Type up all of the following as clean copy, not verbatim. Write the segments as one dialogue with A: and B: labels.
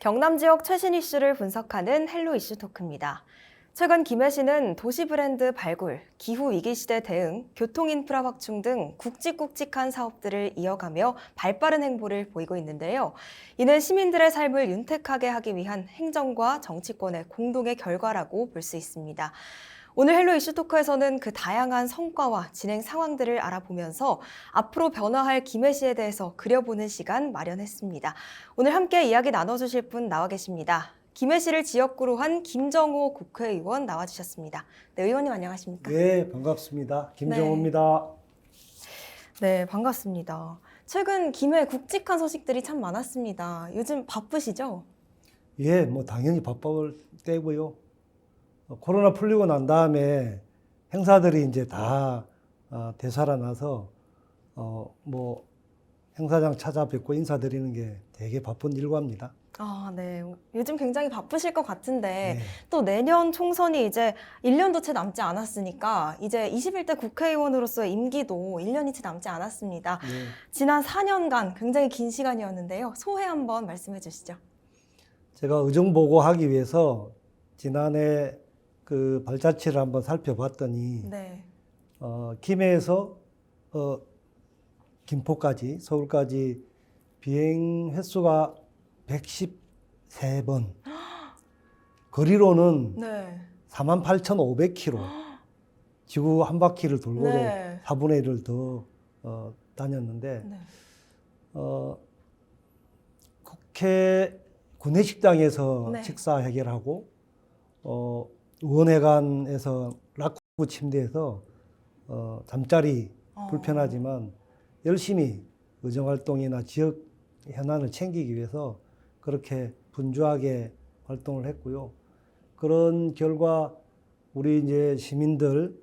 A: 경남 지역 최신 이슈를 분석하는 헬로 이슈 토크입니다. 최근 김해시는 도시 브랜드 발굴, 기후 위기 시대 대응, 교통 인프라 확충 등 굵직굵직한 사업들을 이어가며 발빠른 행보를 보이고 있는데요. 이는 시민들의 삶을 윤택하게 하기 위한 행정과 정치권의 공동의 결과라고 볼 수 있습니다. 오늘 헬로 이슈 토크에서는 그 다양한 성과와 진행 상황들을 알아보면서 앞으로 변화할 김해시에 대해서 그려보는 시간 마련했습니다. 오늘 함께 이야기 나눠주실 분 나와 계십니다. 김해시를 지역구로 한 김정호 국회의원 나와주셨습니다. 네, 의원님 안녕하십니까?
B: 네, 반갑습니다. 김정호입니다.
A: 네, 반갑습니다. 최근 김해 굵직한 소식들이 참 많았습니다. 요즘 바쁘시죠?
B: 예, 당연히 바쁠 때고요. 코로나 풀리고 난 다음에 행사들이 이제 다 되살아나서 행사장 찾아뵙고 인사드리는 게 되게 바쁜 일과입니다.
A: 네. 요즘 굉장히 바쁘실 것 같은데
B: 네.
A: 또 내년 총선이 이제 1년도 채 남지 않았으니까 이제 21대 국회의원으로서의 임기도 1년이 채 남지 않았습니다.
B: 네.
A: 지난 4년간 굉장히 긴 시간이었는데요. 소회 한번 말씀해 주시죠.
B: 제가 의정보고하기 위해서 지난해 그 발자취를 한번 살펴봤더니
A: 네.
B: 김해에서 김포까지 서울까지 비행 횟수가 113번, 거리로는
A: 네.
B: 48,500km, 지구 한 바퀴를 돌고도
A: 네.
B: 4분의 1을 더 다녔는데
A: 네.
B: 국회 구내식당에서
A: 네.
B: 식사 해결하고 의원회관에서 락구 침대에서 잠자리 불편하지만 열심히 의정활동이나 지역 현안을 챙기기 위해서 그렇게 분주하게 활동을 했고요. 그런 결과 우리 이제 시민들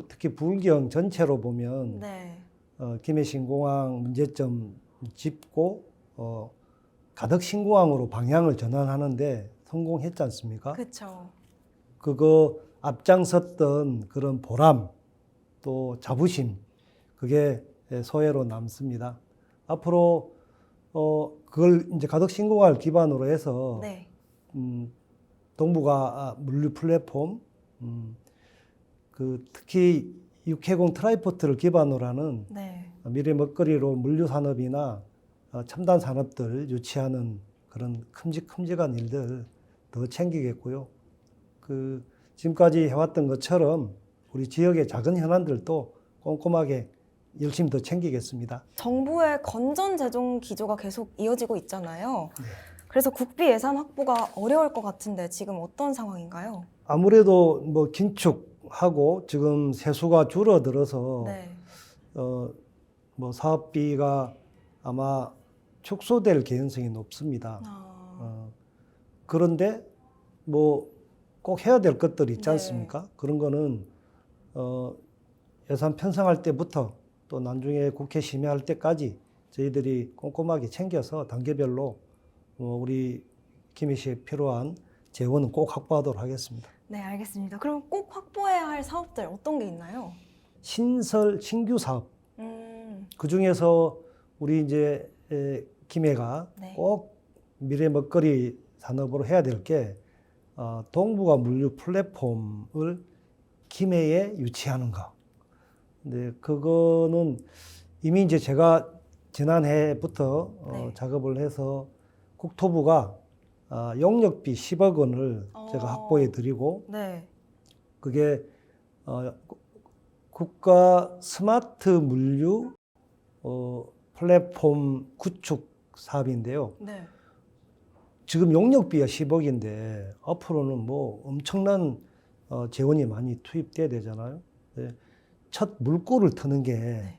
B: 특히 부울경 전체로 보면
A: 네.
B: 김해 신공항 문제점 짚고 가덕 신공항으로 방향을 전환하는데 성공했지 않습니까?
A: 그렇죠.
B: 그거 앞장섰던 그런 보람 또 자부심 그게 소회로 남습니다. 앞으로 그걸 이제 가덕 신공항을 기반으로 해서
A: 네.
B: 동부가 물류 플랫폼 그 특히 육해공 트라이포트를 기반으로 하는
A: 네.
B: 미래 먹거리로 물류 산업이나 첨단 산업들 유치하는 그런 큼직큼직한 일들 더 챙기겠고요. 그 지금까지 해왔던 것처럼 우리 지역의 작은 현안들도 꼼꼼하게 열심히 더 챙기겠습니다.
A: 정부의 건전 재정 기조가 계속 이어지고 있잖아요.
B: 네.
A: 그래서 국비 예산 확보가 어려울 것 같은데 지금 어떤 상황인가요?
B: 아무래도 긴축하고 지금 세수가 줄어들어서
A: 네.
B: 사업비가 아마 축소될 개연성이 높습니다. 그런데 꼭 해야 될 것들이 있지
A: 네.
B: 않습니까? 그런 거는 예산 편성할 때부터 또 나중에 국회 심의할 때까지 저희들이 꼼꼼하게 챙겨서 단계별로 우리 김해시에 필요한 재원은 꼭 확보하도록 하겠습니다.
A: 네, 알겠습니다. 그럼 꼭 확보해야 할 사업들 어떤 게 있나요?
B: 신규 사업. 그 중에서 우리 이제 김해가
A: 네.
B: 꼭 미래 먹거리 산업으로 해야 될 게 동부가 물류 플랫폼을 김해에 유치하는 거. 근데 그거는 이미 이제 제가 지난해부터
A: 네.
B: 작업을 해서 국토부가 용역비 10억 원을 제가 확보해 드리고
A: 네.
B: 그게 국가 스마트 물류 플랫폼 구축 사업인데요.
A: 네.
B: 지금 용역비가 10억인데 앞으로는 엄청난 재원이 많이 투입돼야 되잖아요. 네. 첫 물꼬를 트는 게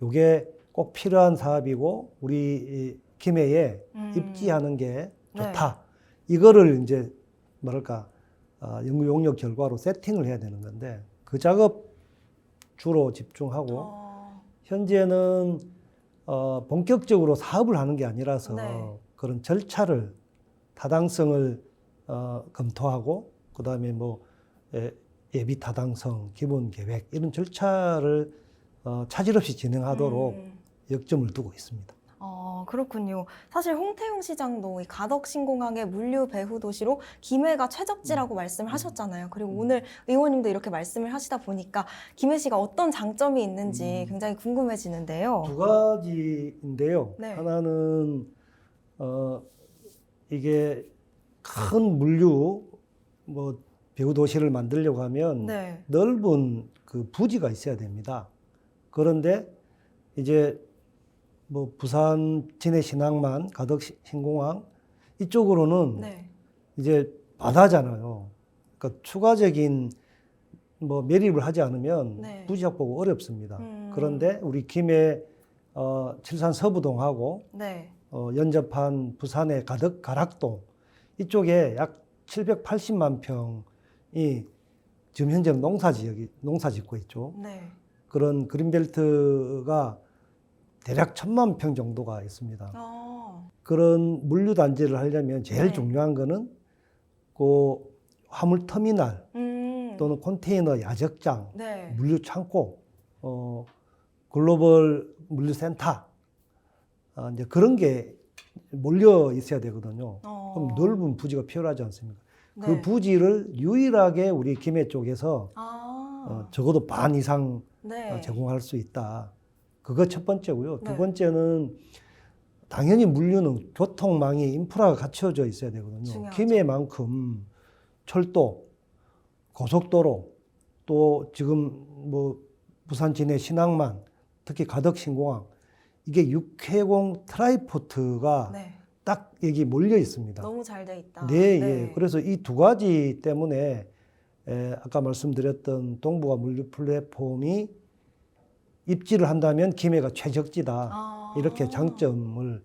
B: 요게 꼭 필요한 사업이고 우리 김해에 입지하는 게 좋다. 이거를 이제 연구 용역 결과로 세팅을 해야 되는 건데 그 작업 주로 집중하고 현재는 본격적으로 사업을 하는 게 아니라서
A: 네.
B: 그런 절차를 타당성을 검토하고 그다음에 예비 타당성, 기본 계획 이런 절차를 차질 없이 진행하도록 역점을 두고 있습니다.
A: 그렇군요. 사실 홍태용 시장도 이 가덕 신공항의 물류 배후 도시로 김해가 최적지라고 말씀을 하셨잖아요. 그리고 오늘 의원님도 이렇게 말씀을 하시다 보니까 김해시가 어떤 장점이 있는지 굉장히 궁금해지는데요.
B: 두 가지인데요.
A: 네.
B: 하나는 이게 큰 물류 뭐 배후 도시를 만들려고 하면
A: 네.
B: 넓은 그 부지가 있어야 됩니다. 그런데 이제 뭐 부산 진해 신항만 가덕 신공항 이쪽으로는
A: 네.
B: 이제 바다잖아요. 그러니까 추가적인 뭐 매립을 하지 않으면
A: 네.
B: 부지 확보가 어렵습니다. 그런데 우리 김해 칠산 서부동하고
A: 네.
B: 연접한 부산의 가락동 이쪽에 약 780만 평이 지금 현재 농사 짓고 있죠.
A: 네.
B: 그런 그린벨트가 대략 1,000만 평 정도가 있습니다. 그런 물류 단지를 하려면 제일
A: 네.
B: 중요한 거는 그 화물 터미널 또는 컨테이너 야적장,
A: 네.
B: 물류 창고, 글로벌 물류 센터 이제 그런 게 몰려 있어야 되거든요. 그럼 넓은 부지가 필요하지 않습니까? 그
A: 네.
B: 부지를 유일하게 우리 김해 쪽에서 적어도 반 이상
A: 네.
B: 제공할 수 있다. 그거 첫 번째고요. 두
A: 네.
B: 번째는 당연히 물류는 교통망이 인프라가 갖춰져 있어야 되거든요.
A: 중요하죠.
B: 김해만큼 철도, 고속도로, 또 지금 뭐 부산 진해 신항만, 특히 가덕 신공항 이게 육해공 트라이포트가
A: 네.
B: 딱 여기 몰려 있습니다.
A: 너무 잘 돼 있다.
B: 네, 예. 그래서 이 두 가지 때문에 아까 말씀드렸던 동북아 물류 플랫폼이 입지를 한다면 김해가 최적지다. 이렇게 장점을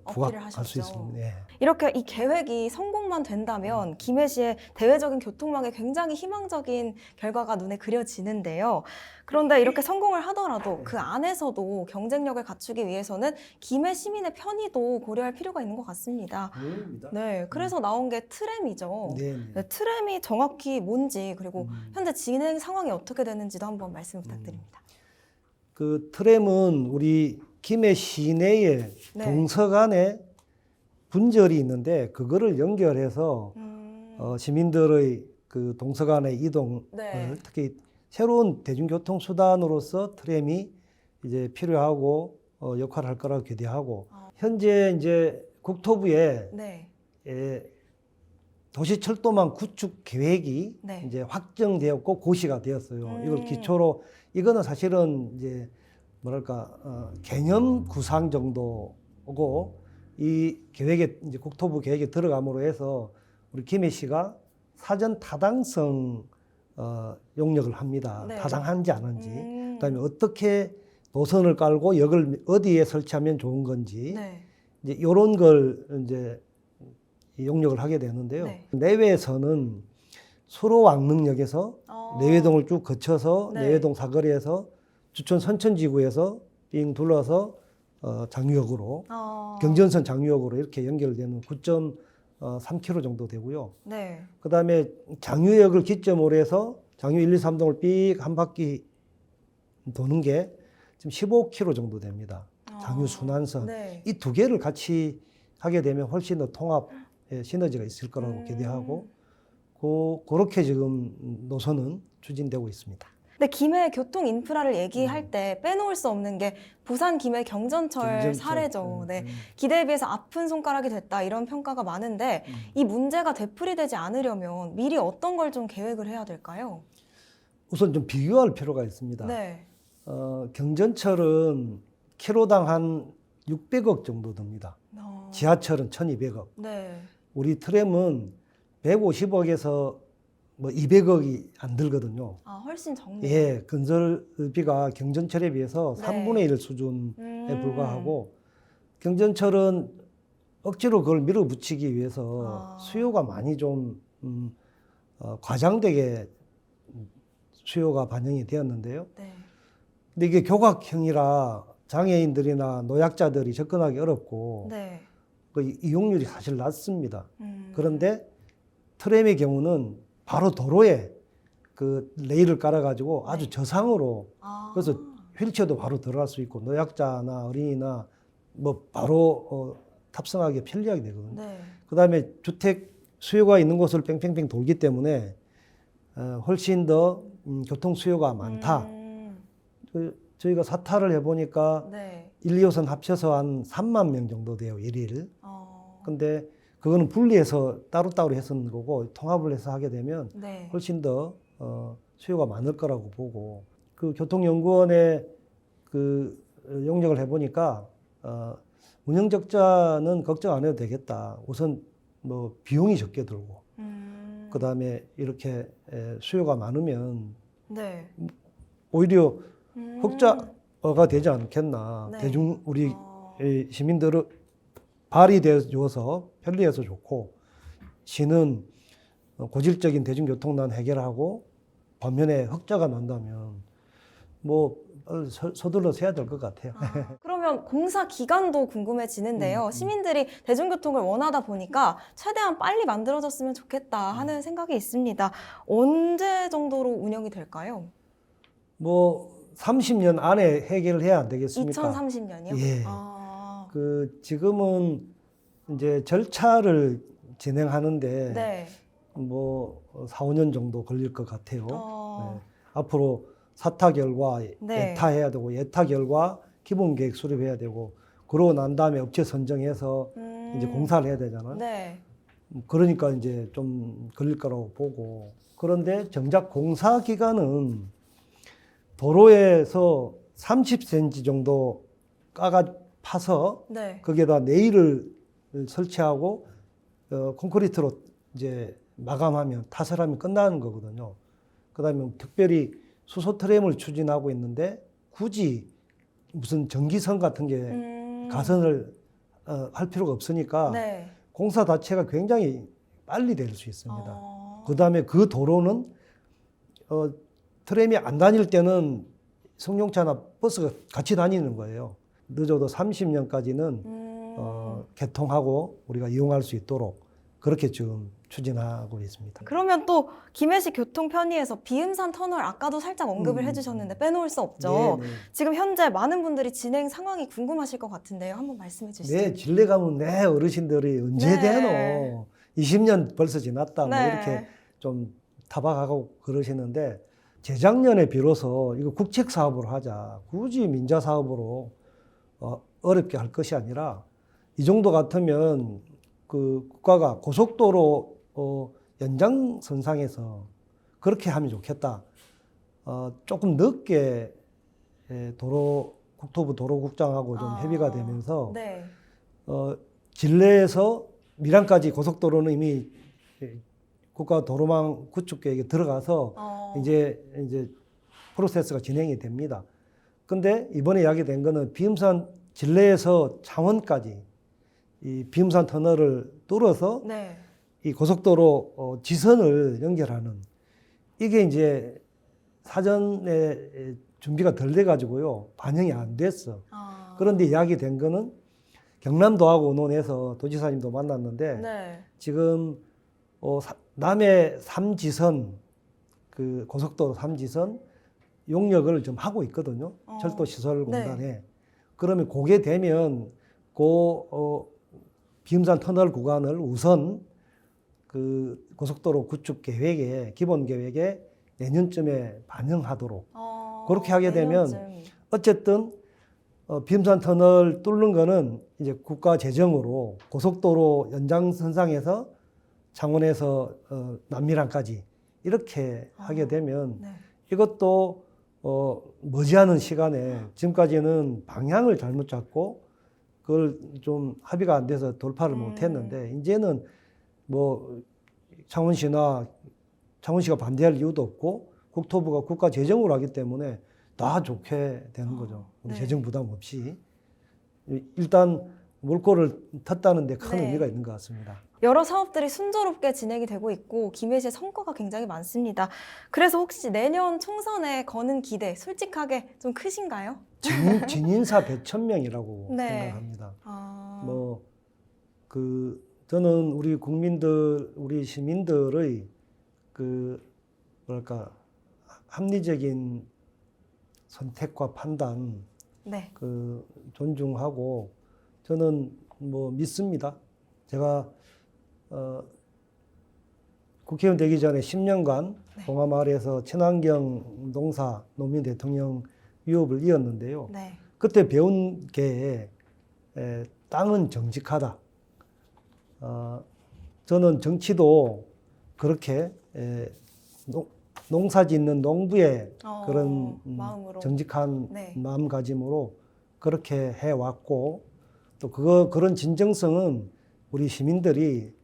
B: 부각할 수 있습니다. 네.
A: 이렇게 이 계획이 성공만 된다면 김해시의 대외적인 교통망에 굉장히 희망적인 결과가 눈에 그려지는데요. 그런데 이렇게 성공을 하더라도 그 안에서도 경쟁력을 갖추기 위해서는 김해 시민의 편의도 고려할 필요가 있는 것 같습니다. 네, 그래서 나온 게 트램이죠.
B: 네.
A: 네, 트램이 정확히 뭔지 그리고 현재 진행 상황이 어떻게 되는지도 한번 말씀 부탁드립니다.
B: 그 트램은 우리 김해 시내에
A: 네.
B: 동서간에 분절이 있는데 그거를 연결해서 시민들의 그 동서간의 이동을
A: 네.
B: 특히 새로운 대중교통 수단으로서 트램이 이제 필요하고 역할을 할 거라고 기대하고 현재 이제 국토부에
A: 네.
B: 도시철도망 구축 계획이
A: 네.
B: 이제 확정되었고 고시가 되었어요. 이걸 기초로 이거는 사실은 이제 뭐랄까 개념 구상 정도고 이 계획에 이제 국토부 계획에 들어감으로 해서 우리 김해시가 사전 타당성 용역을 합니다.
A: 네.
B: 타당한지 안 한지, 그다음에 어떻게 노선을 깔고 역을 어디에 설치하면 좋은 건지
A: 네.
B: 이제 이런 걸 이제 용역을 하게 되는데요.
A: 네.
B: 내외에서는 수로왕릉역에서 내외동을 쭉 거쳐서
A: 네.
B: 내외동 사거리에서 주촌 선천지구에서 빙 둘러서 장유역으로 경전선 장유역으로 이렇게 연결되는 9.3km 정도 되고요.
A: 네.
B: 그다음에 장유역을 기점으로 해서 장유 1, 2, 3동을 삑 한 바퀴 도는 게 지금 15km 정도 됩니다. 장유 순환선.
A: 네.
B: 이 두 개를 같이 하게 되면 훨씬 더 통합 시너지가 있을 거라고 기대하고 그렇게 지금 노선은 추진되고 있습니다.
A: 근데 김해 교통 인프라를 얘기할 때 빼놓을 수 없는 게 부산 김해 경전철 사례죠. 네. 기대에 비해서 아픈 손가락이 됐다 이런 평가가 많은데 이 문제가 되풀이되지 않으려면 미리 어떤 걸 좀 계획을 해야 될까요?
B: 우선 좀 비교할 필요가 있습니다.
A: 네.
B: 경전철은 키로당 한 600억 정도 듭니다. 지하철은 1200억.
A: 네.
B: 우리 트램은 150억에서 뭐 200억이 안 들거든요.
A: 훨씬 적네요.
B: 예, 건설비가 경전철에 비해서
A: 네.
B: 3분의 1 수준에 불과하고 경전철은 억지로 그걸 밀어붙이기 위해서 수요가 많이 좀 과장되게 수요가 반영이 되었는데요.
A: 네.
B: 근데 이게 교각형이라 장애인들이나 노약자들이 접근하기 어렵고
A: 네.
B: 그 이용률이 사실 낮습니다. 그런데 트램의 경우는 바로 도로에 그 레일을 깔아가지고 아주 저상으로 그래서 휠체어도 바로 들어갈 수 있고 노약자나 어린이나 뭐 바로 탑승하기 편리하게 되거든요.
A: 네.
B: 그다음에 주택 수요가 있는 곳을 뺑뺑뺑 돌기 때문에 훨씬 더 교통 수요가 많다. 저희가 사타를 해보니까
A: 네.
B: 1, 2호선 합쳐서 한 3만 명 정도 돼요, 일일.
A: 어,
B: 근데 그거는 분리해서 따로따로 해서는 거고 통합을 해서 하게 되면
A: 네.
B: 훨씬 더 수요가 많을 거라고 보고 그 교통연구원의 그 용역을 해보니까 운영 적자는 걱정 안 해도 되겠다. 우선 뭐 비용이 적게 들고 그 다음에 이렇게 수요가 많으면
A: 네.
B: 오히려 흑자가 되지 않겠나.
A: 네.
B: 대중 우리 시민들은 발휘되어서 편리해서 좋고 시는 고질적인 대중교통난 해결하고 반면에 흑자가 난다면 뭐 서둘러서 해야 될 것 같아요.
A: 그러면 공사 기간도 궁금해지는데요. 시민들이 대중교통을 원하다 보니까 최대한 빨리 만들어졌으면 좋겠다 하는 생각이 있습니다. 언제 정도로 운영이 될까요?
B: 뭐 30년 안에 해결을 해야 안 되겠습니까?
A: 2030년이요?
B: 예. 그 지금은 이제 절차를 진행하는데
A: 네.
B: 뭐 4, 5년 정도 걸릴 것 같아요.
A: 어,
B: 네. 앞으로 사타 결과
A: 네.
B: 예타해야 되고 예타 결과 기본 계획 수립해야 되고 그러고 난 다음에 업체 선정해서 이제 공사를 해야 되잖아요.
A: 네.
B: 그러니까 이제 좀 걸릴 거라고 보고 그런데 정작 공사 기간은 도로에서 30cm 정도 파서
A: 네.
B: 거기에다 네일을 설치하고 콘크리트로 이제 마감하면 타설하면 끝나는 거거든요. 그다음에 특별히 수소 트램을 추진하고 있는데 굳이 무슨 전기선 같은 게 가선을 할 필요가 없으니까
A: 네.
B: 공사 자체가 굉장히 빨리 될 수 있습니다. 그다음에 그 도로는 트램이 안 다닐 때는 승용차나 버스가 같이 다니는 거예요. 늦어도 30년까지는 개통하고 우리가 이용할 수 있도록 그렇게 지금 추진하고 있습니다.
A: 그러면 또 김해시 교통 편의에서 비음산 터널 아까도 살짝 언급을 해주셨는데 빼놓을 수 없죠.
B: 네, 네.
A: 지금 현재 많은 분들이 진행 상황이 궁금하실 것 같은데요. 한번 말씀해 주시죠.
B: 네, 진례 가면 내 어르신들이 언제
A: 네.
B: 되노? 20년 벌써 지났다. 뭐
A: 네.
B: 이렇게 좀 타박하고 그러시는데 재작년에 비로소 이거 국책 사업으로 하자. 굳이 민자 사업으로 어렵게 할 것이 아니라 이 정도 같으면 그 국가가 고속도로 연장선상에서 그렇게 하면 좋겠다. 조금 늦게 국토부 도로국장하고 좀 협의가 되면서
A: 네.
B: 진례에서 밀양까지 고속도로는 이미 국가 도로망 구축 계획에 들어가서 이제 프로세스가 진행이 됩니다. 근데 이번에 이야기된 거는 비음산 진례에서 창원까지 이 비음산 터널을 뚫어서
A: 네.
B: 이 고속도로 지선을 연결하는 이게 이제 사전에 준비가 덜 돼 가지고요. 반영이 안 됐어. 그런데 이야기된 거는 경남도하고 의논해서 도지사님도 만났는데
A: 네.
B: 지금 남해 3지선 그 고속도로 3지선 용역을 좀 하고 있거든요. 철도시설공단에.
A: 네.
B: 그러면 그게 되면 비음산 터널 구간을 우선 그 고속도로 구축 계획에 기본 계획에 내년쯤에 반영하도록 그렇게 하게 되면 어쨌든 비음산 터널 뚫는 거는 이제 국가 재정으로 고속도로 연장선상에서 창원에서 남밀항까지 이렇게 하게 되면
A: 네.
B: 이것도 머지않은 시간에 지금까지는 방향을 잘못 잡고 그걸 좀 합의가 안 돼서 돌파를 못 했는데 이제는 뭐 창원시가 반대할 이유도 없고 국토부가 국가 재정으로 하기 때문에 다 좋게 되는 거죠. 우리
A: 네.
B: 재정 부담 없이. 일단 물꼬를 텄다는 데 큰
A: 네.
B: 의미가 있는 것 같습니다.
A: 여러 사업들이 순조롭게 진행이 되고 있고 김해시의 성과가 굉장히 많습니다. 그래서 혹시 내년 총선에 거는 기대 솔직하게 좀 크신가요?
B: 진인사 100,000명이라고
A: 네.
B: 생각합니다. 저는 우리 국민들, 우리 시민들의 합리적인 선택과 판단,
A: 네.
B: 존중하고 저는 믿습니다. 제가 국회의원 되기 전에 10년간 봉하마을에서 친환경 농사 노무현 대통령 유업을 이었는데요.
A: 네.
B: 그때 배운 게 땅은 정직하다. 저는 정치도 그렇게 농사 짓는 농부의 그런
A: 마음으로.
B: 정직한
A: 네.
B: 마음가짐으로 그렇게 해왔고, 또 그런 진정성은 우리 시민들이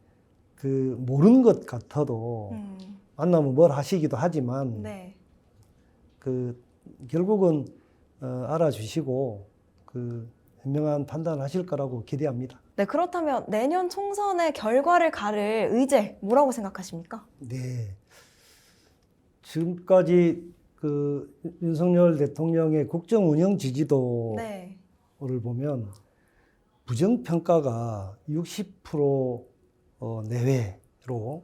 B: 모르는 것 같아도 만나면 뭘 하시기도 하지만
A: 네.
B: 결국은 알아주시고 현명한 판단을 하실 거라고 기대합니다.
A: 네, 그렇다면 내년 총선의 결과를 가를 의제 뭐라고 생각하십니까?
B: 네. 지금까지 윤석열 대통령의 국정 운영 지지도를
A: 네.
B: 보면 부정평가가 60% 내외로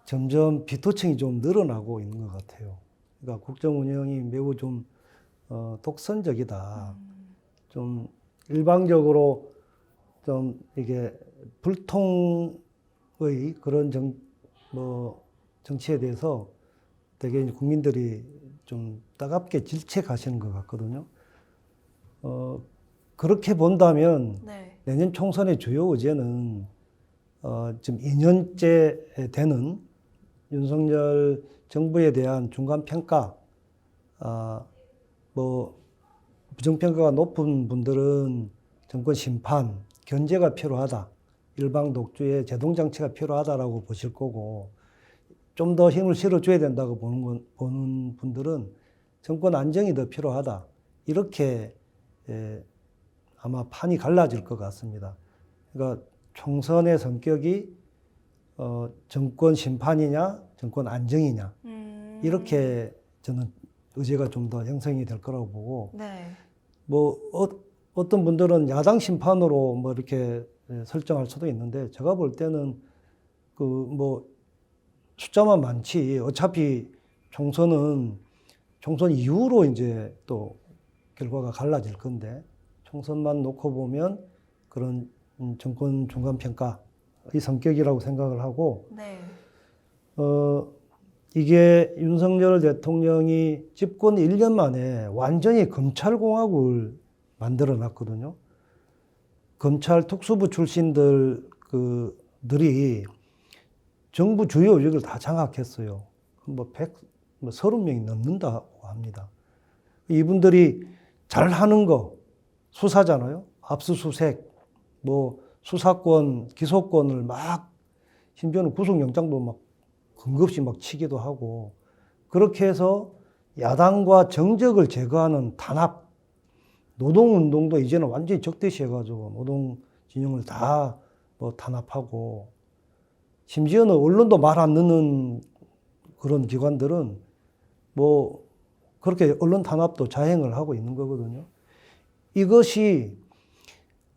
B: 점점 비토층이 좀 늘어나고 있는 것 같아요. 그러니까 국정 운영이 매우 좀 독선적이다. 좀 일방적으로 좀 이게 불통의 그런 정치에 대해서 되게 국민들이 좀 따갑게 질책하시는 것 같거든요. 그렇게 본다면
A: 네.
B: 내년 총선의 주요 의제는 지금 2년째 되는 윤석열 정부에 대한 중간 평가, 부정평가가 높은 분들은 정권 심판, 견제가 필요하다. 일방 독주의 제동장치가 필요하다라고 보실 거고, 좀 더 힘을 실어줘야 된다고 보는 분들은 정권 안정이 더 필요하다. 이렇게 아마 판이 갈라질 것 같습니다. 그러니까 총선의 성격이 정권 심판이냐, 정권 안정이냐, 이렇게 저는 의제가 좀 더 형성이 될 거라고 보고,
A: 네.
B: 어떤 분들은 야당 심판으로 이렇게 설정할 수도 있는데, 제가 볼 때는 숫자만 많지, 어차피 총선 이후로 이제 또 결과가 갈라질 건데, 총선만 놓고 보면 그런 정권 중간 평가의 성격이라고 생각을 하고,
A: 네.
B: 이게 윤석열 대통령이 집권 1년 만에 완전히 검찰공화국을 만들어 놨거든요. 검찰 특수부 출신들이 정부 주요 요직을 다 장악했어요. 30명이 넘는다고 합니다. 이분들이 잘하는 거 수사잖아요. 압수수색, 수사권, 기소권을 심지어는 구속영장도 근거없이 치기도 하고, 그렇게 해서 야당과 정적을 제거하는 단합, 노동운동도 이제는 완전히 적대시해가지고 노동 진영을 다 단합하고, 심지어는 언론도 말 안 듣는 그런 기관들은 그렇게 언론 탄압도 자행을 하고 있는 거거든요. 이것이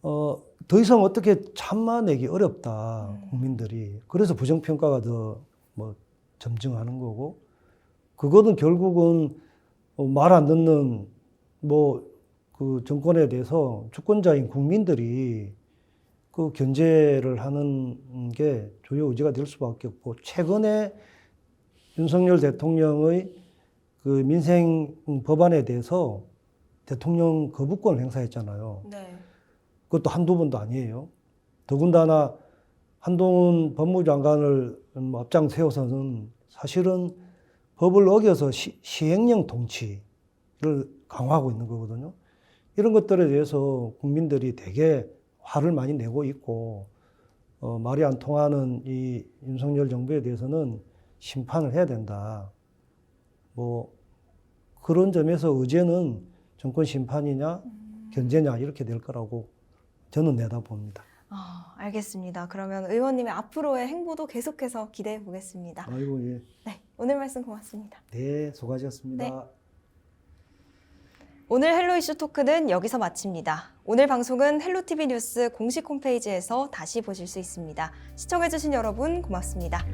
B: 더 이상 어떻게 참아내기 어렵다, 국민들이. 그래서 부정평가가 더 점증하는 거고, 그거는 결국은 말 안 듣는 그 정권에 대해서 주권자인 국민들이 견제를 하는 게 주요 의제가 될 수밖에 없고, 최근에 윤석열 대통령의 민생 법안에 대해서 대통령 거부권을 행사했잖아요.
A: 네.
B: 그것도 한두 번도 아니에요. 더군다나 한동훈 법무부 장관을 앞장 세워서는 사실은 법을 어겨서 시행령 통치를 강화하고 있는 거거든요. 이런 것들에 대해서 국민들이 되게 화를 많이 내고 있고, 말이 안 통하는 이 윤석열 정부에 대해서는 심판을 해야 된다. 그런 점에서 의제는 정권 심판이냐, 견제냐, 이렇게 될 거라고 저는 내다봅니다.
A: 알겠습니다. 그러면 의원님의 앞으로의 행보도 계속해서 기대해 보겠습니다.
B: 아이고, 예.
A: 네, 오늘 말씀 고맙습니다.
B: 네, 수고하셨습니다.
A: 네. 오늘 헬로 이슈 토크는 여기서 마칩니다. 오늘 방송은 헬로티비 뉴스 공식 홈페이지에서 다시 보실 수 있습니다. 시청해주신 여러분 고맙습니다.